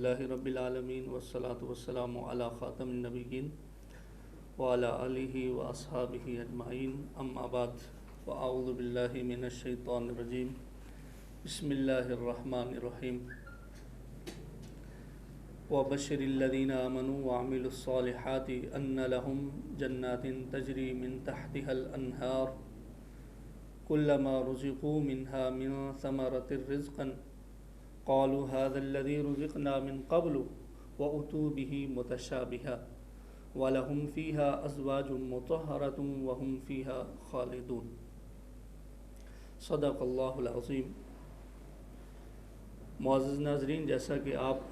للہ رب العالمین والصلاة والسلام علی خاتم النبیین وعلی آلہ واصحابہ اجمعین، اما بعد، فاعوذ باللہ من الشیطان الرجیم، بسم اللہ الرحمن الرحیم۔ وبشر الذین آمنوا وعملوا الصالحات ان لهم جنات تجری من تحتها الانہار كلما رزقوا منها من ثمرة رزقا قالوا هذا الذي رزقنا من قبل وأتوا به متشابها ولهم فيها أزواج مطهرة وهم فيها خالدون۔ صدق اللہ العظیم۔ معزز ناظرین، جیسا کہ آپ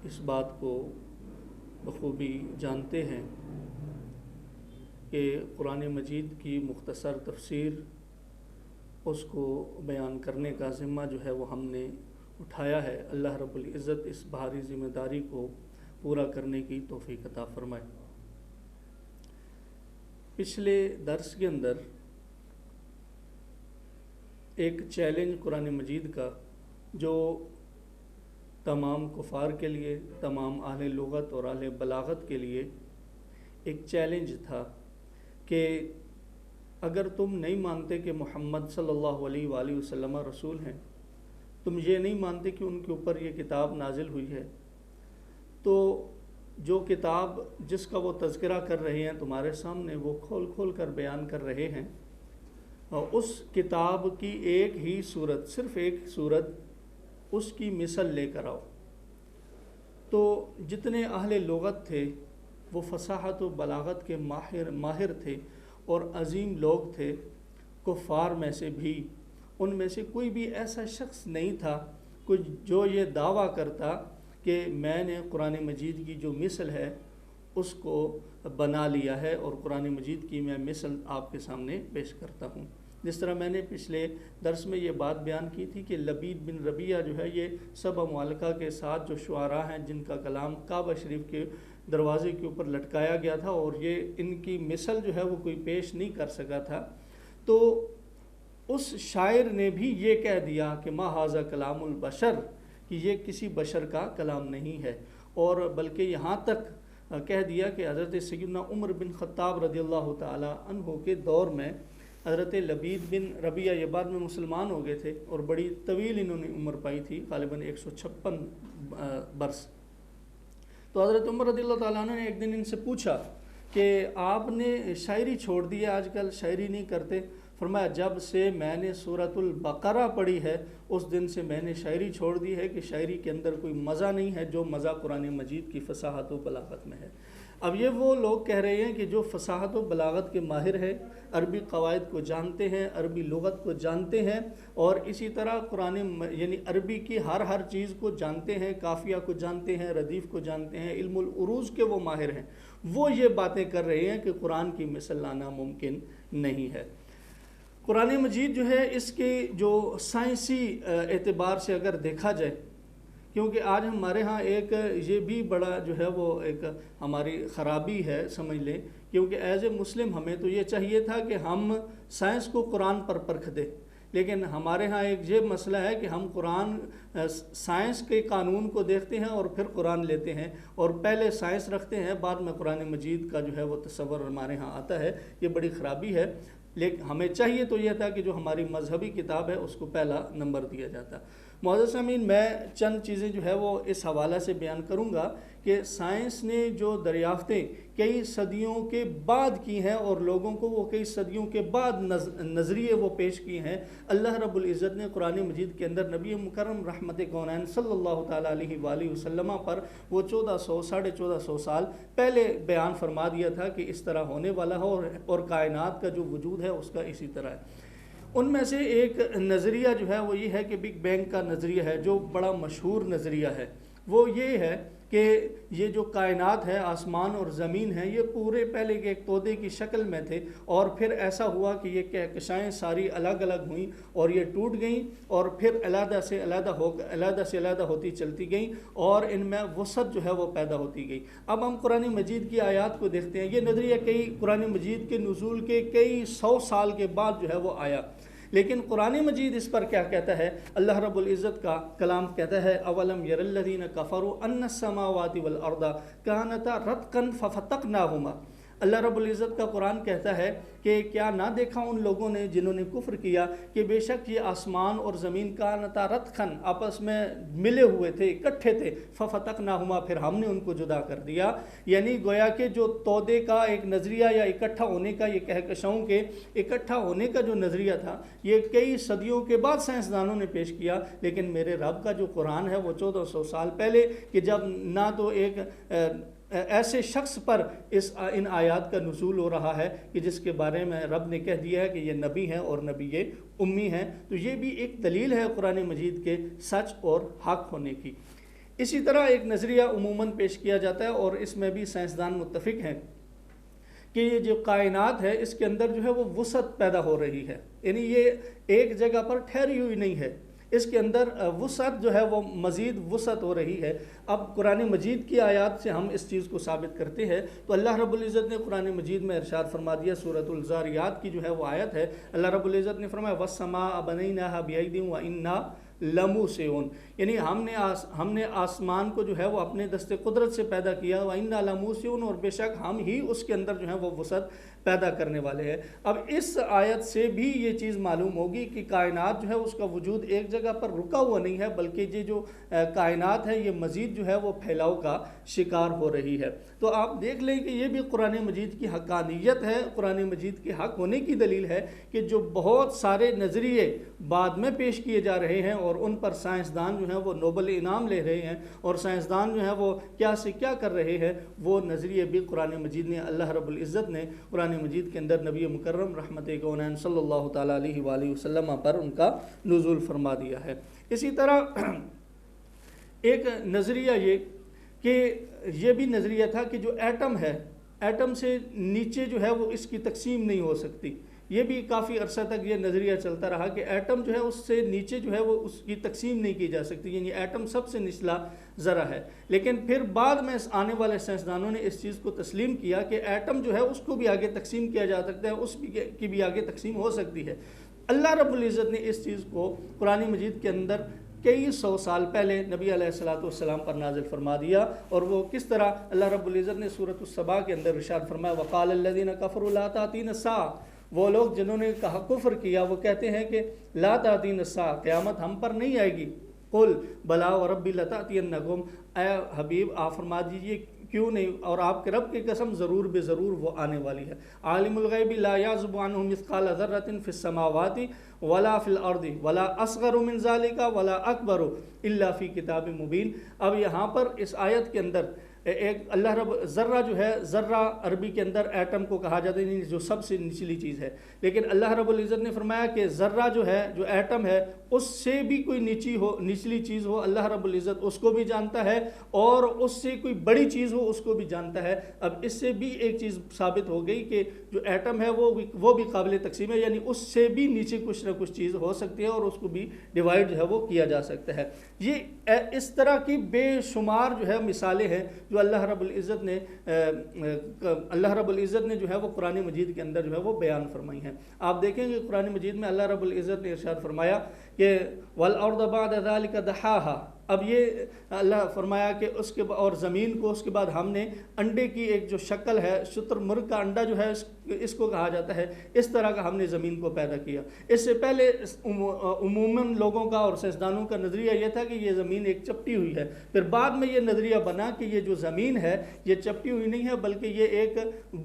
اس بات کو بخوبی جانتے ہیں کہ قرآن مجید کی مختصر تفسیر، اس کو بیان کرنے کا ذمہ جو ہے وہ ہم نے اٹھایا ہے۔ اللہ رب العزت اس بھاری ذمہ داری کو پورا کرنے کی توفیق عطا فرمائے۔ پچھلے درس کے اندر ایک چیلنج قرآن مجید کا جو تمام کفار کے لیے، تمام اہل لغت اور اہل بلاغت کے لیے ایک چیلنج تھا کہ اگر تم نہیں مانتے کہ محمد صلی اللہ علیہ وآلہ وسلم رسول ہیں، تم یہ نہیں مانتے کہ ان کے اوپر یہ کتاب نازل ہوئی ہے، تو جو کتاب جس کا وہ تذکرہ کر رہے ہیں تمہارے سامنے، وہ کھول کھول کر بیان کر رہے ہیں، اور اس کتاب کی ایک ہی صورت، صرف ایک صورت، اس کی مثل لے کر آؤ۔ تو جتنے اہل لغت تھے وہ فصاحت و بلاغت کے ماہر تھے اور عظیم لوگ تھے۔ کفار میں سے بھی، ان میں سے کوئی بھی ایسا شخص نہیں تھا جو یہ دعویٰ کرتا کہ میں نے قرآن مجید کی جو مثل ہے اس کو بنا لیا ہے اور قرآن مجید کی میں مثل آپ کے سامنے پیش کرتا ہوں۔ جس طرح میں نے پچھلے درس میں یہ بات بیان کی تھی کہ لبید بن ربیعہ جو ہے، یہ سبع معلقہ کے ساتھ جو شعراء ہیں جن کا کلام کعبہ شریف کے دروازے کے اوپر لٹکایا گیا تھا، اور یہ ان کی مثل جو ہے وہ کوئی پیش نہیں کر سکا تھا، تو اس شاعر نے بھی یہ کہہ دیا کہ ما ھذا کلام البشر، کہ یہ کسی بشر کا کلام نہیں ہے، اور بلکہ یہاں تک کہہ دیا کہ حضرت سیدنا عمر بن خطاب رضی اللہ تعالی عنہ کے دور میں حضرت لبید بن ربیعہ، یہ بعد میں مسلمان ہو گئے تھے اور بڑی طویل انہوں نے عمر پائی تھی، غالباً 156 برس۔ تو حضرت عمر رضی اللہ تعالیٰ عنہ نے ایک دن ان سے پوچھا کہ آپ نے شاعری چھوڑ دی ہے، آج کل شاعری نہیں کرتے؟ فرمایا جب سے میں نے سورۃ البقرہ پڑھی ہے اس دن سے میں نے شاعری چھوڑ دی ہے، کہ شاعری کے اندر کوئی مزہ نہیں ہے جو مزہ قرآن مجید کی فصاحت و بلاغت میں ہے۔ اب یہ وہ لوگ کہہ رہے ہیں کہ جو فصاحت و بلاغت کے ماہر ہیں، عربی قواعد کو جانتے ہیں، عربی لغت کو جانتے ہیں، اور اسی طرح قرآن یعنی عربی کی ہر چیز کو جانتے ہیں، قافیہ کو جانتے ہیں، ردیف کو جانتے ہیں، علم العروض کے وہ ماہر ہیں، وہ یہ باتیں کر رہے ہیں کہ قرآن کی مثل لانا ممکن نہیں ہے۔ قرآن مجید جو ہے، اس کے جو سائنسی اعتبار سے اگر دیکھا جائے، کیونکہ آج ہمارے ہاں ایک یہ بھی بڑا جو ہے وہ ایک ہماری خرابی ہے سمجھ لیں، کیونکہ ایز اے مسلم ہمیں تو یہ چاہیے تھا کہ ہم سائنس کو قرآن پر پرکھ دیں، لیکن ہمارے ہاں ایک یہ مسئلہ ہے کہ ہم قرآن سائنس کے قانون کو دیکھتے ہیں اور پھر قرآن لیتے ہیں، اور پہلے سائنس رکھتے ہیں، بعد میں قرآن مجید کا جو ہے وہ تصور ہمارے ہاں آتا ہے۔ یہ بڑی خرابی ہے، لیکن ہمیں چاہیے تو یہ تھا کہ جو ہماری مذہبی کتاب ہے اس کو پہلا نمبر دیا جاتا۔ معزز سامعین، میں چند چیزیں جو ہے وہ اس حوالے سے بیان کروں گا کہ سائنس نے جو دریافتیں کئی صدیوں کے بعد کی ہیں اور لوگوں کو وہ کئی صدیوں کے بعد نظریے وہ پیش کیے ہیں، اللہ رب العزت نے قرآن مجید کے اندر نبی مکرم رحمت کونین صلی اللہ تعالیٰ علیہ وآلہ وسلم پر وہ 1400 سال پہلے بیان فرما دیا تھا کہ اس طرح ہونے والا ہے، اور کائنات کا جو وجود ہے اس کا اسی طرح ہے۔ ان میں سے ایک نظریہ جو ہے وہ یہ ہے کہ بگ بینگ کا نظریہ ہے، جو بڑا مشہور نظریہ ہے۔ وہ یہ ہے کہ یہ جو کائنات ہے، آسمان اور زمین ہے، یہ پورے پہلے کے ایک تودے کی شکل میں تھے، اور پھر ایسا ہوا کہ یہ کہکشائیں ساری الگ الگ ہوئیں اور یہ ٹوٹ گئیں، اور پھر علیحدہ سے علیحدہ ہوتی چلتی گئیں، اور ان میں وسعت جو ہے وہ پیدا ہوتی گئی۔ اب ہم قرآن مجید کی آیات کو دیکھتے ہیں، یہ نظریہ قرآن مجید کے نزول کے کئی 100 سال کے بعد جو ہے وہ آیا، لیکن قرآن مجید اس پر کیا کہتا ہے؟ اللہ رب العزت کا کلام کہتا ہے اولم یر الذین کفروا ان السماوات والارض کانتا رتقا ففتقناہما۔ اللہ رب العزت کا قرآن کہتا ہے کہ کیا نہ دیکھا ان لوگوں نے جنہوں نے کفر کیا کہ بے شک یہ آسمان اور زمین کانتا رتقا آپس میں ملے ہوئے تھے، اکٹھے تھے، ففتقناہما پھر ہم نے ان کو جدا کر دیا۔ یعنی گویا کہ جو تودے کا ایک نظریہ یا اکٹھا ہونے کا، یہ کہکشاؤں کے اکٹھا ہونے کا جو نظریہ تھا، یہ کئی صدیوں کے بعد سائنسدانوں نے پیش کیا، لیکن میرے رب کا جو قرآن ہے وہ 1400 سال پہلے، کہ جب نہ تو ایک ایسے شخص پر ان آیات کا نزول ہو رہا ہے کہ جس کے بارے میں رب نے کہہ دیا ہے کہ یہ نبی ہیں اور نبی یہ امی ہیں، تو یہ بھی ایک دلیل ہے قرآن مجید کے سچ اور حق ہونے کی۔ اسی طرح ایک نظریہ عموماً پیش کیا جاتا ہے اور اس میں بھی سائنسدان متفق ہیں کہ یہ جو کائنات ہے اس کے اندر جو ہے وہ وسعت پیدا ہو رہی ہے، یعنی یہ ایک جگہ پر ٹھہری ہوئی نہیں ہے، اس کے اندر وسعت جو ہے وہ مزید وسعت ہو رہی ہے۔ اب قرآن مجید کی آیات سے ہم اس چیز کو ثابت کرتے ہیں تو اللہ رب العزت نے قرآن مجید میں ارشاد فرما دیا، سورۃ الذاریات کی جو ہے وہ آیت ہے، اللہ رب العزت نے فرمایا وَالسَّمَاءَ بَنَيْنَاهَا بِأَيْدٍ وَإِنَّا لَمُوسِعُونَ، یعنی ہم نے آسمان کو جو ہے وہ اپنے دست قدرت سے پیدا کیا، وَإِنَّا لَمُوسِعُونَ، اور بے شک ہم ہی اس کے اندر جو ہے وہ وسعت پیدا کرنے والے ہیں۔ اب اس آیت سے بھی یہ چیز معلوم ہوگی کہ کائنات جو ہے اس کا وجود ایک جگہ پر رکا ہوا نہیں ہے، بلکہ یہ جو کائنات ہے یہ مزید جو ہے وہ پھیلاؤ کا شکار ہو رہی ہے۔ تو آپ دیکھ لیں کہ یہ بھی قرآن مجید کی حقانیت ہے، قرآن مجید کے حق ہونے کی دلیل ہے کہ جو بہت سارے نظریے بعد میں پیش کیے جا رہے ہیں اور ان پر سائنسدان جو ہیں وہ نوبل انعام لے رہے ہیں، اور سائنسدان جو ہیں وہ کیا سے کیا کر رہے ہیں، وہ نظریے بھی قرآن مجید نے، اللہ رب العزت نے قرآن مجید کے اندر نبی مکرم رحمت کونین صلی اللہ تعالیٰ علیہ وآلہ وسلم پر ان کا نزول فرما دیا ہے۔ اسی طرح ایک نظریہ یہ کہ یہ بھی نظریہ تھا کہ جو ایٹم ہے، ایٹم سے نیچے جو ہے وہ اس کی تقسیم نہیں ہو سکتی، یہ بھی کافی عرصہ تک یہ نظریہ چلتا رہا کہ ایٹم جو ہے اس سے نیچے جو ہے وہ اس کی تقسیم نہیں کی جا سکتی، یعنی ایٹم سب سے نچلا ذرہ ہے۔ لیکن پھر بعد میں آنے والے سائنسدانوں نے اس چیز کو تسلیم کیا کہ ایٹم جو ہے اس کو بھی آگے تقسیم کیا جا سکتا ہے، اس کی بھی آگے تقسیم ہو سکتی ہے۔ اللہ رب العزت نے اس چیز کو قرآن مجید کے اندر کئی سو سال پہلے نبی علیہ السلام پر نازل فرما دیا، اور وہ کس طرح اللہ رب العزت نے سورۃ السبا کے اندر ارشاد فرمایا وقال الذین کفروا لا تأتینا الساعۃ، وہ لوگ جنہوں نے کہا کفر کیا وہ کہتے ہیں کہ لا تأتینا الساعۃ، قیامت ہم پر نہیں آئے گی، قل بلا وربی لتأتینکم، اے حبیب آپ فرما دیجیے کیوں نہیں، اور آپ کے رب کی قسم ضرور بے ضرور وہ آنے والی ہے۔ عالم الغیب لا یعزب عنہ مثقال ذرۃ فی السماوات ولا فی الارض ولا اصغر من ذلک ولا اکبر الا فی کتاب مبین۔ اب یہاں پر اس آیت کے اندر ایک اللہ رب ذرہ جو ہے، ذرہ عربی کے اندر ایٹم کو کہا جاتا ہے جو سب سے نچلی چیز ہے، لیکن اللہ رب العزت نے فرمایا کہ ذرہ جو ہے، جو ایٹم ہے، اس سے بھی کوئی نچلی چیز ہو اللہ رب العزت اس کو بھی جانتا ہے، اور اس سے کوئی بڑی چیز ہو اس کو بھی جانتا ہے۔ اب اس سے بھی ایک چیز ثابت ہو گئی کہ جو ایٹم ہے وہ بھی قابل تقسیم ہے، یعنی اس سے بھی نیچے کچھ نہ کچھ چیز ہو سکتی ہے اور اس کو بھی ڈیوائڈ جو ہے وہ کیا جا سکتا ہے۔ یہ اس طرح کی بے شمار جو ہے مثالیں ہیں جو اللہ رب العزت نے جو ہے وہ قرآن مجید کے اندر جو ہے وہ بیان فرمائی ہیں۔ آپ دیکھیں گے قرآن مجید میں اللہ رب العزت نے ارشاد فرمایا کہ وَالْأَرْضَ بَعْدَ ذَلِكَ دَحَاهَا، اب یہ اللہ فرمایا کہ اس کے اور زمین کو اس کے بعد ہم نے انڈے کی ایک جو شکل ہے، شتر مرغ کا انڈا جو ہے اس کو کہا جاتا ہے، اس طرح کا ہم نے زمین کو پیدا کیا۔ اس سے پہلے عموماً لوگوں کا اور سائنسدانوں کا نظریہ یہ تھا کہ یہ زمین ایک چپٹی ہوئی ہے، پھر بعد میں یہ نظریہ بنا کہ یہ جو زمین ہے یہ چپٹی ہوئی نہیں ہے بلکہ یہ ایک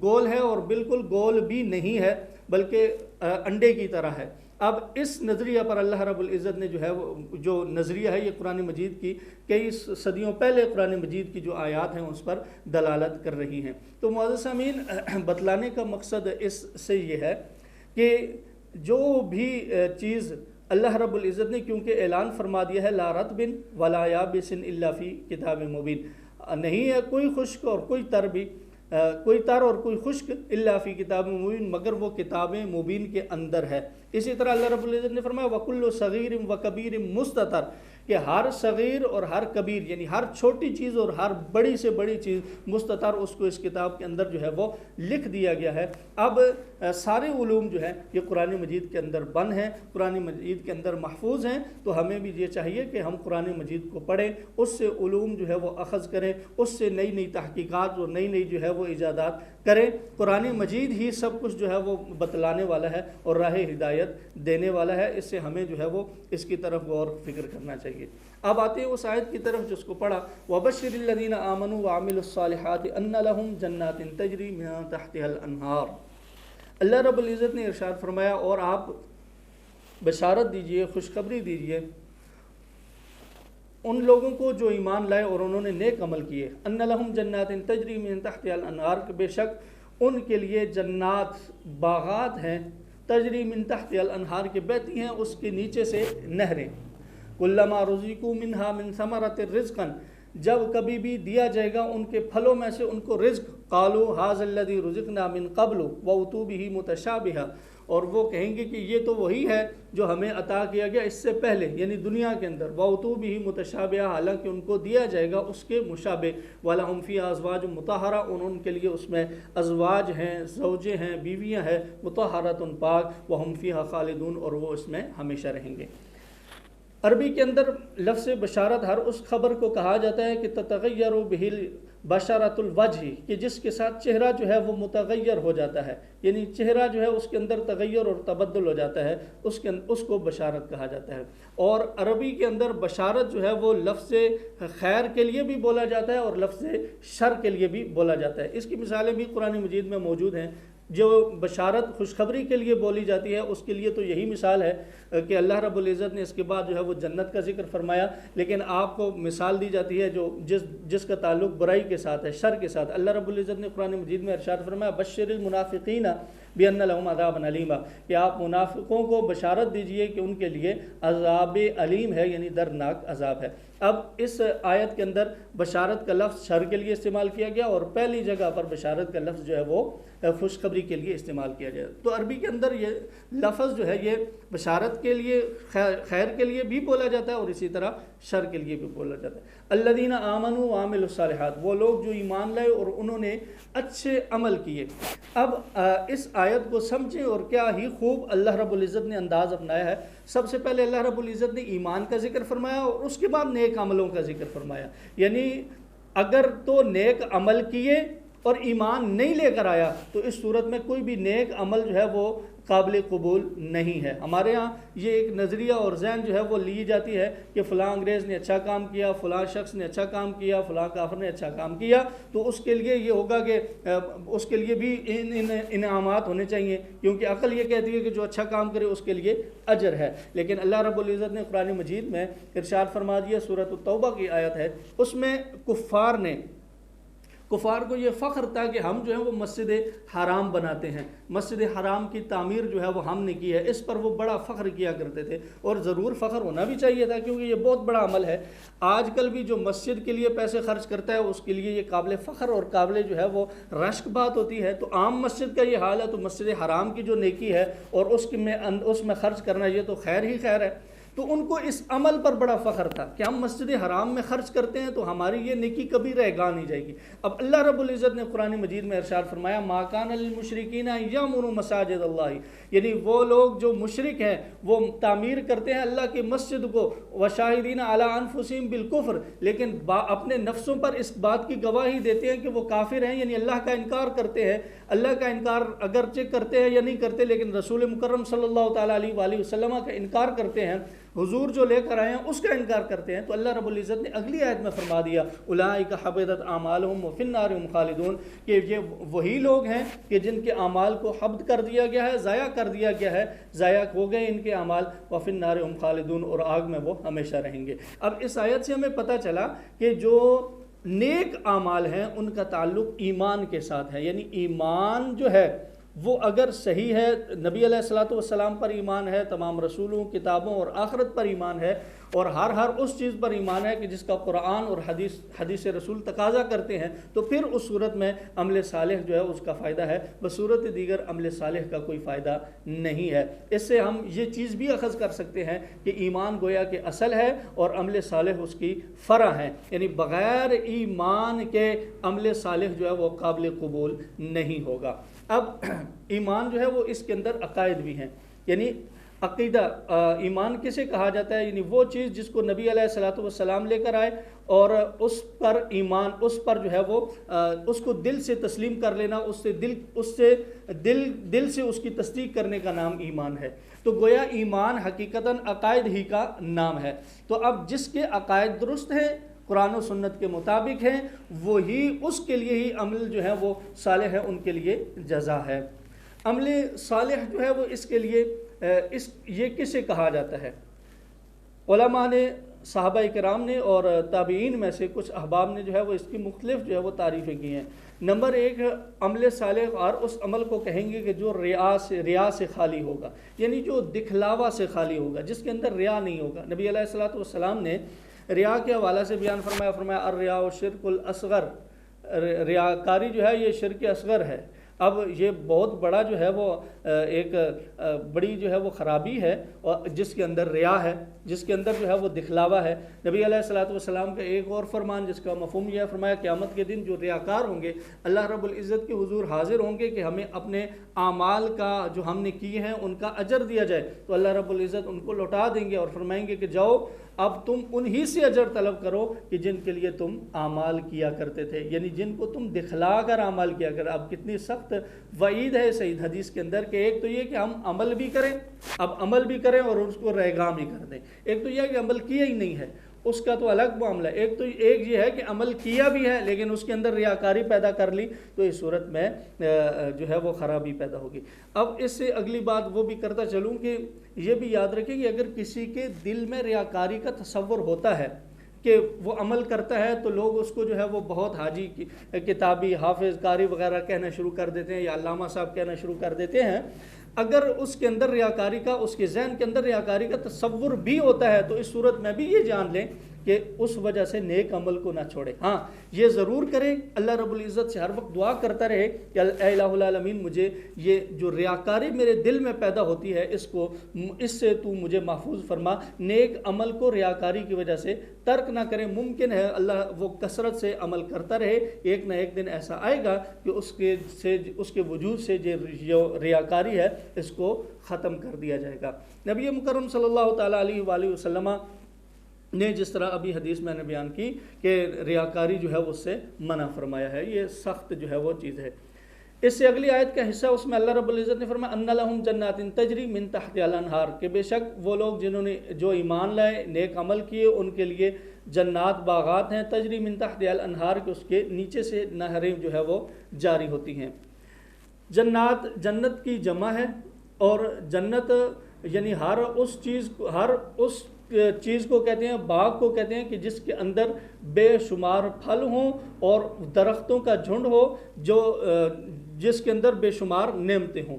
گول ہے، اور بالکل گول بھی نہیں ہے بلکہ انڈے کی طرح ہے۔ اب اس نظریہ پر اللہ رب العزت نے جو ہے جو نظریہ ہے یہ قرآن مجید کی کئی صدیوں پہلے قرآن مجید کی جو آیات ہیں اس پر دلالت کر رہی ہیں۔ تو معزز سامعین، بتلانے کا مقصد اس سے یہ ہے کہ جو بھی چیز اللہ رب العزت نے کیونکہ اعلان فرما دیا ہے لا رطب ولا یابس الا فی کتاب مبین، نہیں ہے کوئی خشک اور کوئی تر بھی، کوئی تر اور کوئی خشک الا فی کتاب مبین، مگر وہ کتاب مبین کے اندر ہے۔ اسی طرح اللہ رب العزت نے فرمایا وَكُلُّ صَغِيرٍ وَكَبِيرٍ مُسْتَطَرٍ، کہ ہر صغیر اور ہر کبیر یعنی ہر چھوٹی چیز اور ہر بڑی سے بڑی چیز مستطر اس کو اس کتاب کے اندر جو ہے وہ لکھ دیا گیا ہے۔ اب سارے علوم جو ہیں یہ قرآن مجید کے اندر بند ہیں، قرآن مجید کے اندر محفوظ ہیں، تو ہمیں بھی یہ چاہیے کہ ہم قرآن مجید کو پڑھیں، اس سے علوم جو ہے وہ اخذ کریں، اس سے نئی نئی تحقیقات اور نئی نئی جو ہے وہ ایجادات کریں۔ قرآن مجید ہی سب کچھ جو ہے وہ بتلانے والا ہے اور راہ ہدایت دینے والا ہے، اس سے ہمیں جو ہے وہ اس کی طرف غور فکر کرنا چاہیے۔ اب آتے ہیں اس آیت کی طرف جس کو پڑھا، وَبَشِّرِ الَّذِينَ آمَنُوا وَعَمِلُوا الصَّالِحَاتِ أَنَّ لَهُمْ جَنَّاتٍ تَجْرِي مِن تَحْتِهَا الْأَنْهَارُ۔ اللہ رب العزت نے ارشاد فرمایا اور آپ بشارت دیجئے، خوشخبری دیجئے ان لوگوں کو جو ایمان لائے اور انہوں نے نیک عمل کیے، ان لہم جنات تجری من تحتها الانہار، کہ بے شک ان کے لیے جنات باغات ہیں، تجری من تحتها الانہار کے بہتی ہیں اس کے نیچے سے نہریں، کلما رزقوا منها من ثمرۃ رزقا، جب کبھی بھی دیا جائے گا ان کے پھلوں میں سے ان کو رزق، قالوا ھذا الذی رزقنا من قبل واتوا به متشابہا، اور وہ کہیں گے کہ یہ تو وہی ہے جو ہمیں عطا کیا گیا اس سے پہلے یعنی دنیا کے اندر، واتوا به متشابہا، حالانکہ ان کو دیا جائے گا اس کے مشابہ، ولہم فیہا ازواج مطہرہ، اور ان کے لیے اس میں ازواج ہیں، زوجے ہیں، بیویاں ہیں، مطہرۃ پاک، وہم فیہا خالدون، اور وہ اس میں ہمیشہ رہیں گے۔ عربی کے اندر لفظ بشارت ہر اس خبر کو کہا جاتا ہے کہ تتغیر بہ بشارت الوجہ، کہ جس کے ساتھ چہرہ جو ہے وہ متغیر ہو جاتا ہے، یعنی چہرہ جو ہے اس کے اندر تغیر اور تبدل ہو جاتا ہے، اس کو بشارت کہا جاتا ہے۔ اور عربی کے اندر بشارت جو ہے وہ لفظ خیر کے لیے بھی بولا جاتا ہے اور لفظ شر کے لیے بھی بولا جاتا ہے۔ اس کی مثالیں بھی قرآن مجید میں موجود ہیں۔ جو بشارت خوشخبری کے لیے بولی جاتی ہے اس کے لیے تو یہی مثال ہے کہ اللہ رب العزت نے اس کے بعد جو ہے وہ جنت کا ذکر فرمایا، لیکن آپ کو مثال دی جاتی ہے جو جس کا تعلق برائی کے ساتھ ہے، شر کے ساتھ۔ اللہ رب العزت نے قرآن مجید میں ارشاد فرمایا، بشر المنافقین بأن لهم عذابا علیما، کہ آپ منافقوں کو بشارت دیجئے کہ ان کے لیے عذاب علیم ہے، یعنی دردناک عذاب ہے۔ اب اس آیت کے اندر بشارت کا لفظ شر کے لیے استعمال کیا گیا اور پہلی جگہ پر بشارت کا لفظ جو ہے وہ خوشخبری کے لیے استعمال کیا جائے۔ تو عربی کے اندر یہ لفظ جو ہے یہ بشارت کے لیے، خیر کے لیے بھی بولا جاتا ہے اور اسی طرح شر کے لیے بھی بولا جاتا ہے۔ الذین آمنوا وعملوا الصالحات، وہ لوگ جو ایمان لائے اور انہوں نے اچھے عمل کیے۔ اب اس آیت کو سمجھیں اور کیا ہی خوب اللہ رب العزت نے انداز اپنایا ہے۔ سب سے پہلے اللہ رب العزت نے ایمان کا ذکر فرمایا اور اس کے بعد نیک عملوں کا ذکر فرمایا، یعنی اگر تو نیک عمل کیے اور ایمان نہیں لے کر آیا تو اس صورت میں کوئی بھی نیک عمل جو ہے وہ قابل قبول نہیں ہے۔ ہمارے ہاں یہ ایک نظریہ اور ذہن جو ہے وہ لی جاتی ہے کہ فلاں انگریز نے اچھا کام کیا، فلاں شخص نے اچھا کام کیا، فلاں کافر نے اچھا کام کیا، تو اس کے لیے یہ ہوگا کہ اس کے لیے بھی انعامات ہونے چاہیے، کیونکہ عقل یہ کہتی ہے کہ جو اچھا کام کرے اس کے لیے اجر ہے۔ لیکن اللہ رب العزت نے قرآن مجید میں ارشاد فرما دیا، سورۃ التوبہ کی آیت ہے، اس میں کفار کو یہ فخر تھا کہ ہم جو ہے وہ مسجد حرام بناتے ہیں، مسجد حرام کی تعمیر جو ہے وہ ہم نے کی ہے، اس پر وہ بڑا فخر کیا کرتے تھے، اور ضرور فخر ہونا بھی چاہیے تھا کیونکہ یہ بہت بڑا عمل ہے۔ آج کل بھی جو مسجد کے لیے پیسے خرچ کرتا ہے اس کے لیے یہ قابل فخر اور قابل جو ہے وہ رشک بات ہوتی ہے۔ تو عام مسجد کا یہ حال ہے، تو مسجد حرام کی جو نیکی ہے اور اس میں خرچ کرنا یہ تو خیر ہی خیر ہے۔ تو ان کو اس عمل پر بڑا فخر تھا کہ ہم مسجد حرام میں خرچ کرتے ہیں تو ہماری یہ نیکی کبھی رہگان نہیں جائے گی۔ اب اللہ رب العزت نے قرآن مجید میں ارشاد فرمایا، ما کان للمشرکین یامروا مساجد اللہ، یعنی وہ لوگ جو مشرک ہیں وہ تعمیر کرتے ہیں اللہ کی مسجد کو، وشاہدین علی انفسہم بالکفر، لیکن اپنے نفسوں پر اس بات کی گواہی دیتے ہیں کہ وہ کافر ہیں، یعنی اللہ کا انکار کرتے ہیں۔ اللہ کا انکار اگرچہ کرتے ہیں یا نہیں کرتے، لیکن رسول مکرم صلی اللہ تعالیٰ علیہ وآلہ وسلم کا انکار کرتے ہیں، حضور جو لے کر آئے ہیں اس کا انکار کرتے ہیں۔ تو اللہ رب العزت نے اگلی آیت میں فرما دیا، اولئک حبطت اعمالہم وفی النار هم خالدون، کہ یہ وہی لوگ ہیں کہ جن کے اعمال کو حبط کر دیا گیا ہے، ضائع کر دیا گیا ہے، ضائع ہو گئے ان کے اعمال، وفی النار هم خالدون، اور آگ میں وہ ہمیشہ رہیں گے۔ اب اس آیت سے ہمیں پتہ چلا کہ جو نیک اعمال ہیں ان کا تعلق ایمان کے ساتھ ہے، یعنی ایمان جو ہے وہ اگر صحیح ہے، نبی علیہ الصلوۃ والسلام پر ایمان ہے، تمام رسولوں، کتابوں اور آخرت پر ایمان ہے، اور ہر اس چیز پر ایمان ہے کہ جس کا قرآن اور حدیث رسول تقاضا کرتے ہیں، تو پھر اس صورت میں عمل صالح جو ہے اس کا فائدہ ہے، بصورت دیگر عمل صالح کا کوئی فائدہ نہیں ہے۔ اس سے ہم یہ چیز بھی اخذ کر سکتے ہیں کہ ایمان گویا کہ اصل ہے اور عمل صالح اس کی فرع ہے، یعنی بغیر ایمان کے عمل صالح جو ہے وہ قابل قبول نہیں ہوگا۔ اب ایمان جو ہے وہ اس کے اندر عقائد بھی ہیں، یعنی عقیدہ، ایمان کسے کہا جاتا ہے؟ یعنی وہ چیز جس کو نبی علیہ الصلوۃ والسلام لے کر آئے اور اس پر ایمان، اس پر جو ہے وہ اس کو دل سے تسلیم کر لینا، اس سے دل سے اس کی تصدیق کرنے کا نام ایمان ہے۔ تو گویا ایمان حقیقتاً عقائد ہی کا نام ہے۔ تو اب جس کے عقائد درست ہیں، قرآن و سنت کے مطابق ہیں، وہی اس کے لیے ہی عمل جو ہے وہ صالح ہے، ان کے لیے جزا ہے۔ عمل صالح جو ہے وہ اس کے لیے یہ کسے کہا جاتا ہے؟ علماء نے، صحابہ کرام نے اور تابعین میں سے کچھ احباب نے جو ہے وہ اس کی مختلف جو ہے وہ تعریفیں کی ہیں۔ نمبر ایک، عمل صالح اور اس عمل کو کہیں گے کہ جو ریا سے خالی ہوگا، یعنی جو دکھلاوا سے خالی ہوگا، جس کے اندر ریا نہیں ہوگا۔ نبی علیہ الصلوۃ والسلام نے ریا کے حوالے سے بیان فرمایا الریا شرک الاصغر، ریاکاری جو ہے یہ شرک اصغر ہے۔ اب یہ بہت بڑا جو ہے وہ ایک بڑی جو ہے وہ خرابی ہے، اور جس کے اندر ریا ہے، جس کے اندر جو ہے وہ دکھلاوا ہے۔ نبی علیہ الصلوۃ والسلام کا ایک اور فرمان جس کا مفہوم یہ فرمایا، قیامت کے دن جو ریاکار ہوں گے اللہ رب العزت کے حضور حاضر ہوں گے کہ ہمیں اپنے اعمال کا جو ہم نے کیے ہیں ان کا اجر دیا جائے، تو اللہ رب العزت ان کو لوٹا دیں گے اور فرمائیں گے کہ جاؤ اب تم انہی سے اجر طلب کرو کہ جن کے لیے تم اعمال کیا کرتے تھے، یعنی جن کو تم دکھلا کر اعمال کیا کر۔ اب کتنی سخت وعید ہے صحیح حدیث کے اندر کہ ایک تو یہ کہ ہم عمل بھی کریں، اب عمل بھی کریں اور اس کو ریگام ہی کر دیں، ایک تو یہ کہ عمل کیا ہی نہیں ہے، اس کا تو الگ معاملہ ہے۔ ایک یہ ہے کہ عمل کیا بھی ہے لیکن اس کے اندر ریاکاری پیدا کر لی، تو اس صورت میں جو ہے وہ خرابی پیدا ہوگی۔ اب اس سے اگلی بات وہ بھی کرتا چلوں کہ یہ بھی یاد رکھیں کہ اگر کسی کے دل میں ریاکاری کا تصور ہوتا ہے کہ وہ عمل کرتا ہے، تو لوگ اس کو جو ہے وہ بہت حاجی کتابی، حافظ، قاری وغیرہ کہنا شروع کر دیتے ہیں، یا علامہ صاحب کہنا شروع کر دیتے ہیں۔ اگر اس کے اندر ریاکاری کا، اس کے ذہن کے اندر ریاکاری کا تصور بھی ہوتا ہے، تو اس صورت میں بھی یہ جان لیں کہ اس وجہ سے نیک عمل کو نہ چھوڑے۔ ہاں یہ ضرور کرے، اللہ رب العزت سے ہر وقت دعا کرتا رہے کہ اے الہ العالمین مجھے یہ جو ریاکاری میرے دل میں پیدا ہوتی ہے اس سے تو مجھے محفوظ فرما، نیک عمل کو ریاکاری کی وجہ سے ترک نہ کرے۔ ممکن ہے اللہ وہ کثرت سے عمل کرتا رہے، ایک نہ ایک دن ایسا آئے گا کہ اس کے وجود سے جو ریاکاری ہے اس کو ختم کر دیا جائے گا۔ نبی مکرم صلی اللہ تعالیٰ علیہ وآلہ وسلم نے جس طرح ابھی حدیث میں نے بیان کی کہ ریاکاری جو ہے اس سے منع فرمایا ہے، یہ سخت جو ہے وہ چیز ہے۔ اس سے اگلی آیت کا حصہ، اس میں اللہ رب العزت نے فرمایا ان لہم جنات تجری من تحتہا الانہار، کہ بے شک وہ لوگ جنہوں نے جو ایمان لائے، نیک عمل کیے، ان کے لیے جنات، باغات ہیں، تجری من تحتہا الانہار، کہ اس کے نیچے سے نہریں جو ہے وہ جاری ہوتی ہیں۔ جنات جنت کی جمع ہے، اور جنت یعنی ہر اس چیز کو کہتے ہیں، باغ کو کہتے ہیں کہ جس کے اندر بے شمار پھل ہوں اور درختوں کا جھنڈ ہو جس کے اندر بے شمار نعمتیں ہوں۔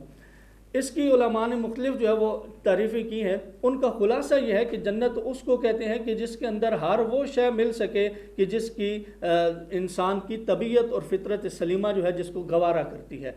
اس کی علماء نے مختلف جو ہے وہ تعریفیں کی ہیں۔ ان کا خلاصہ یہ ہے کہ جنت اس کو کہتے ہیں کہ جس کے اندر ہر وہ شے مل سکے کہ جس کی انسان کی طبیعت اور فطرت سلیمہ جو ہے جس کو گوارا کرتی ہے۔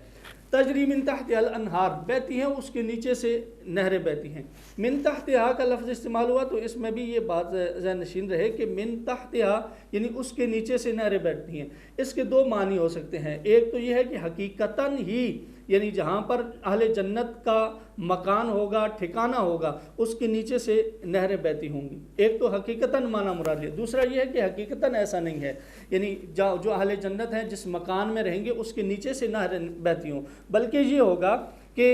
تجری من تحتہا الانہار، بہتی ہیں اس کے نیچے سے نہریں بہتی ہیں۔ من تحتہا کا لفظ استعمال ہوا تو اس میں بھی یہ بات ذہن نشین رہے کہ من تحتہا یعنی اس کے نیچے سے نہریں بہتی ہیں۔ اس کے دو معنی ہو سکتے ہیں، ایک تو یہ ہے کہ حقیقتاً ہی یعنی جہاں پر اہل جنت کا مکان ہوگا، ٹھکانہ ہوگا، اس کے نیچے سے نہریں بہتی ہوں گی، ایک تو حقیقتاً معنی مراد ہے۔ دوسرا یہ ہے کہ حقیقتاً ایسا نہیں ہے، یعنی جو اہل جنت ہیں جس مکان میں رہیں گے اس کے نیچے سے نہریں بہتی ہوں، بلکہ یہ ہوگا کہ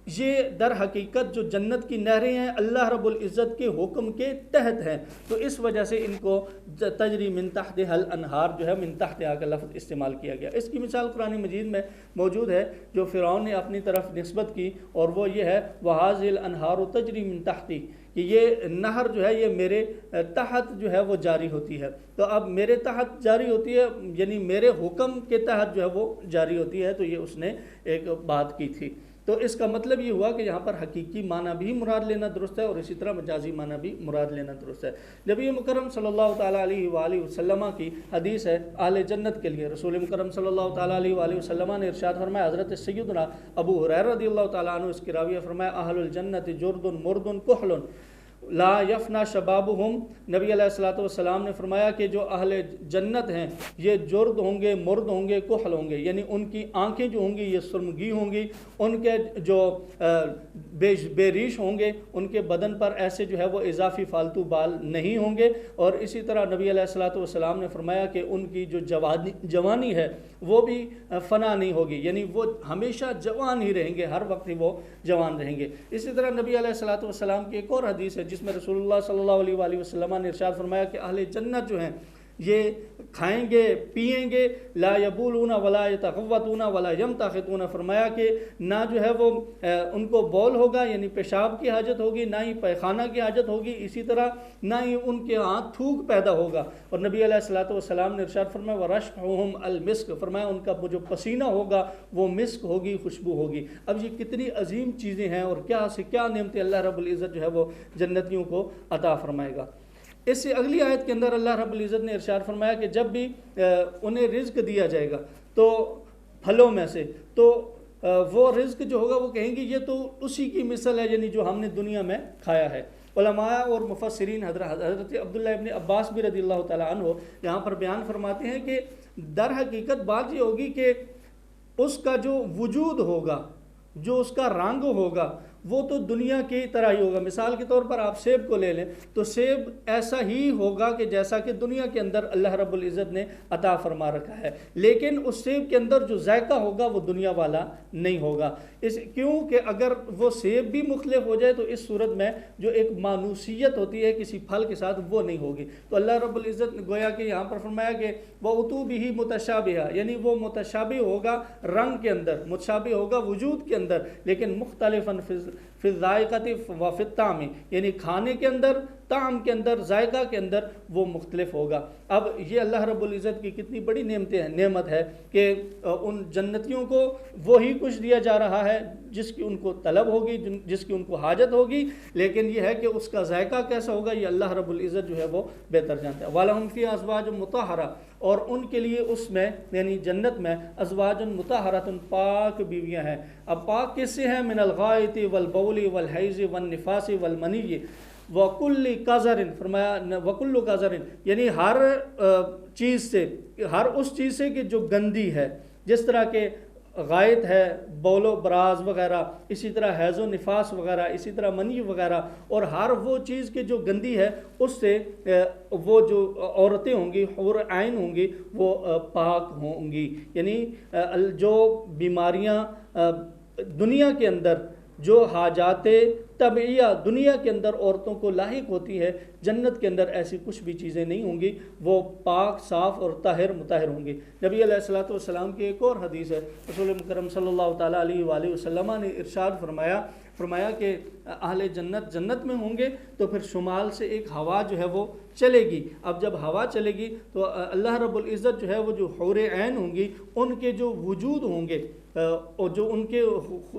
یہ در حقیقت جو جنت کی نہریں ہیں اللہ رب العزت کے حکم کے تحت ہیں، تو اس وجہ سے ان کو تجری من تحتہا الانہار جو ہے من تحتہا کا لفظ استعمال کیا گیا۔ اس کی مثال قرآن مجید میں موجود ہے جو فرعون نے اپنی طرف نسبت کی، اور وہ یہ ہے وَهَذِهِ الْأَنْهَارُ تَجْرِي مِن تَحْتِي، کہ یہ نہر جو ہے یہ میرے تحت جو ہے وہ جاری ہوتی ہے۔ تو اب میرے تحت جاری ہوتی ہے یعنی میرے حکم کے تحت جو ہے وہ جاری ہوتی ہے، تو یہ اس نے ایک بات کی تھی۔ تو اس کا مطلب یہ ہوا کہ یہاں پر حقیقی معنی بھی مراد لینا درست ہے، اور اسی طرح مجازی معنی بھی مراد لینا درست ہے۔ نبی مکرم صلی اللہ تعالیٰ علیہ وآلہ وسلم کی حدیث ہے اہل جنت کے لیے، رسول مکرم صلی اللہ تعالیٰ علیہ وآلہ وسلم نے ارشاد فرمایا، حضرت سیدنا ابو ہریرہ رضی اللہ تعالیٰ عنہ اس کی راوی فرمایا، اہل الجنت جرد مرد کحل لا یفنا شبابہم، نبی علیہ الصلوۃ والسلام نے فرمایا کہ جو اہل جنت ہیں یہ جرد ہوں گے، مرد ہوں گے، کحل ہوں گے، یعنی ان کی آنکھیں جو ہوں گی یہ سرمگی ہوں گی، ان کے جو بے ریش ہوں گے، ان کے بدن پر ایسے جو ہے وہ اضافی فالتو بال نہیں ہوں گے، اور اسی طرح نبی علیہ الصلوۃ والسلام نے فرمایا کہ ان کی جو جوانی ہے وہ بھی فنا نہیں ہوگی، یعنی وہ ہمیشہ جوان ہی رہیں گے، ہر وقت ہی وہ جوان رہیں گے۔ اسی طرح نبی علیہ الصلوۃ والسلام کی ایک اور حدیث ہے جس میں رسول اللہ صلی اللہ علیہ وآلہ وسلم نے ارشاد فرمایا کہ اہل جنت جو ہیں یہ کھائیں گے پیئیں گے، لا یبولون ولا یتغوطون ولا یمتخطون، فرمایا کہ نہ جو ہے وہ ان کو بول ہوگا یعنی پیشاب کی حاجت ہوگی، نہ ہی پیخانہ کی حاجت ہوگی، اسی طرح نہ ہی ان کے ہاں تھوک پیدا ہوگا۔ اور نبی علیہ الصلوۃ والسلام نے ارشاد فرمایا ورشحہم المسک، فرمایا ان کا جو پسینہ ہوگا وہ مسک ہوگی، خوشبو ہوگی۔ اب یہ کتنی عظیم چیزیں ہیں اور کیا سے کیا نعمتیں اللہ رب العزت جو ہے وہ جنتیوں کو عطا فرمائے گا۔ اس سے اگلی آیت کے اندر اللہ رب العزت نے ارشاد فرمایا کہ جب بھی انہیں رزق دیا جائے گا تو پھلوں میں سے، تو وہ رزق جو ہوگا وہ کہیں گے یہ تو اسی کی مثل ہے یعنی جو ہم نے دنیا میں کھایا ہے۔ علماء اور مفسرین حضرت عبداللہ ابن عباس بھی رضی اللہ تعالیٰ عنہ یہاں پر بیان فرماتے ہیں کہ در حقیقت بات یہ ہوگی کہ اس کا جو وجود ہوگا، جو اس کا رنگ ہوگا وہ تو دنیا کی طرح ہی ہوگا۔ مثال کے طور پر آپ سیب کو لے لیں تو سیب ایسا ہی ہوگا کہ جیسا کہ دنیا کے اندر اللہ رب العزت نے عطا فرما رکھا ہے، لیکن اس سیب کے اندر جو ذائقہ ہوگا وہ دنیا والا نہیں ہوگا۔ کیوں کہ اگر وہ سیب بھی مختلف ہو جائے تو اس صورت میں جو ایک مانوسیت ہوتی ہے کسی پھل کے ساتھ وہ نہیں ہوگی۔ تو اللہ رب العزت نے گویا کہ یہاں پر فرمایا کہ وَأُتُوا بِهِ مُتَشَابِهًا، یعنی وہ متشابہ ہوگا رنگ کے اندر، متشابہ ہوگا وجود کے اندر، لیکن مختلفاً فی الذائقۃ و فی الطعم، یعنی کھانے کے اندر، طعم کے اندر، ذائقہ کے اندر وہ مختلف ہوگا۔ اب یہ اللہ رب العزت کی کتنی بڑی نعمت ہے کہ ان جنتیوں کو وہی کچھ دیا جا رہا ہے جس کی ان کو طلب ہوگی، جس کی ان کو حاجت ہوگی، لیکن یہ ہے کہ اس کا ذائقہ کیسا ہوگا یہ اللہ رب العزت جو ہے وہ بہتر جانتا ہے۔ وَلَهُمْ فِيهَا أَزْوَاجٌ مُطَهَّرَةٌ، اور ان کے لیے اس میں یعنی جنت میں ازواج مطہرۃ پاک بیویاں ہیں۔ اب پاک کس سے ہیں؟ من الغائط والبول والحیض والنفاس والمنی وکل قذر، فرمایا وکل قذر، یعنی ہر چیز سے، ہر اس چیز سے کہ جو گندی ہے، جس طرح کہ غائط ہے، بول و براز وغیرہ، اسی طرح حیض و نفاس وغیرہ، اسی طرح منی وغیرہ، اور ہر وہ چیز کے جو گندی ہے اس سے وہ جو عورتیں ہوں گی، حور عین ہوں گی، وہ پاک ہوں گی۔ یعنی جو بیماریاں دنیا کے اندر، جو حاجات طبعیہ دنیا کے اندر عورتوں کو لاحق ہوتی ہے، جنت کے اندر ایسی کچھ بھی چیزیں نہیں ہوں گی، وہ پاک صاف اور طاہر مطہر ہوں گی۔ نبی علیہ الصلوۃ والسلام کی ایک اور حدیث ہے، رسول مکرم صلی اللہ تعالیٰ علیہ وآلہ وسلم نے ارشاد فرمایا کہ اہل جنت میں ہوں گے تو پھر شمال سے ایک ہوا جو ہے وہ چلے گی۔ اب جب ہوا چلے گی تو اللہ رب العزت جو ہے وہ جو حور عین ہوں گی ان کے جو وجود ہوں گے اور جو ان کے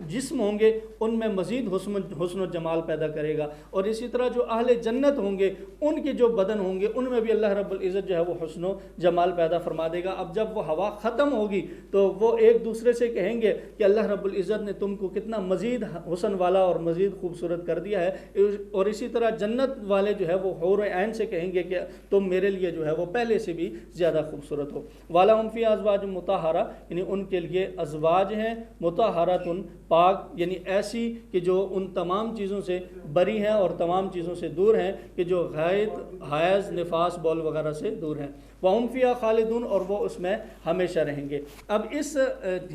جسم ہوں گے ان میں مزید حسن و جمال پیدا کرے گا، اور اسی طرح جو اہل جنت ہوں گے ان کے جو بدن ہوں گے ان میں بھی اللہ رب العزت جو ہے وہ حسن و جمال پیدا فرما دے گا۔ اب جب وہ ہوا ختم ہوگی تو وہ ایک دوسرے سے کہیں گے کہ اللہ رب العزت نے تم کو کتنا مزید حسن والا اور مزید خوبصورت کر دیا ہے، اور اسی طرح جنت والے جو ہے وہ حور عین سے کہیں کہیں گے کہ تم میرے لیے جو ہے وہ پہلے سے بھی زیادہ خوبصورت ہو۔ وَلَهُمْ فِيهَا أَزْوَاجٌ مُطَهَّرَةٌ، یعنی ان کے لیے ازواج ہیں مطہرۃ پاک، یعنی ایسی کہ جو ان تمام چیزوں سے بری ہیں اور تمام چیزوں سے دور ہیں، کہ جو غائط، حیض، نفاس، بول وغیرہ سے دور ہیں۔ وَهُمْ فِيهَا خَالِدُونَ، اور وہ اس میں ہمیشہ رہیں گے۔ اب اس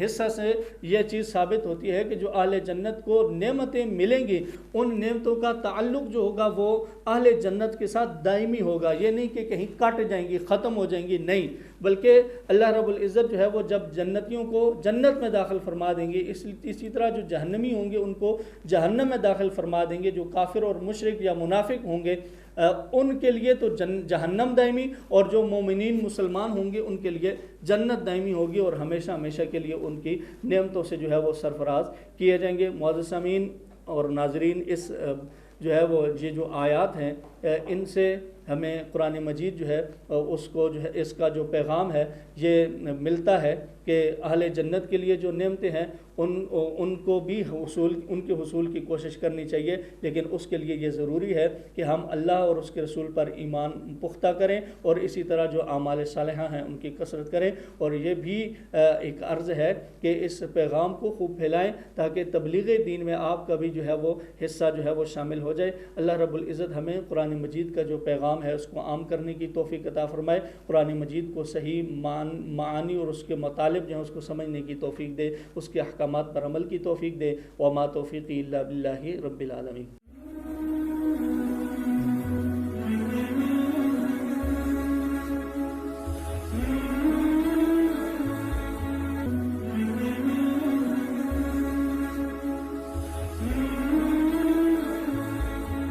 حصہ سے یہ چیز ثابت ہوتی ہے کہ جو اہل جنت کو نعمتیں ملیں گی، ان نعمتوں کا تعلق جو ہوگا وہ اہل جنت کے ساتھ دائمی ہوگا، یہ نہیں کہ کہیں کٹ جائیں گی، ختم ہو جائیں گی، نہیں، بلکہ اللہ رب العزت جو ہے وہ جب جنتیوں کو جنت میں داخل فرما دیں گے، اسی طرح جو جہنمی ہوں گے ان کو جہنم میں داخل فرما دیں گے۔ جو کافر اور مشرک یا منافق ہوں گے ان کے لیے تو جہنم دائمی، اور جو مومنین مسلمان ہوں گے ان کے لیے جنت دائمی ہوگی، اور ہمیشہ ہمیشہ کے لیے ان کی نعمتوں سے جو ہے وہ سرفراز کیے جائیں گے۔ معزز سامعین اور ناظرین، اس جو ہے وہ یہ جو آیات ہیں ان سے ہمیں قرآن مجید جو ہے اس کو جو ہے اس کا جو پیغام ہے یہ ملتا ہے کہ اہل جنت کے لیے جو نعمتیں ہیں ان کو بھی ان کے حصول کی کوشش کرنی چاہیے، لیکن اس کے لیے یہ ضروری ہے کہ ہم اللہ اور اس کے رسول پر ایمان پختہ کریں، اور اسی طرح جو اعمال صالحہ ہیں ان کی کثرت کریں، اور یہ بھی ایک عرض ہے کہ اس پیغام کو خوب پھیلائیں تاکہ تبلیغ دین میں آپ کا بھی جو ہے وہ حصہ جو ہے وہ شامل ہو جائے۔ اللہ رب العزت ہمیں قرآن مجید کا جو پیغام ہے اس کو عام کرنے کی توفیق عطا فرمائے، قرآن مجید کو صحیح معانی اور اس کے مطالب جو ہیں اس کو سمجھنے کی توفیق دے، اس کے احکامات پر عمل کی توفیق دے۔ وما توفیقی الا باللہ رب العالمین۔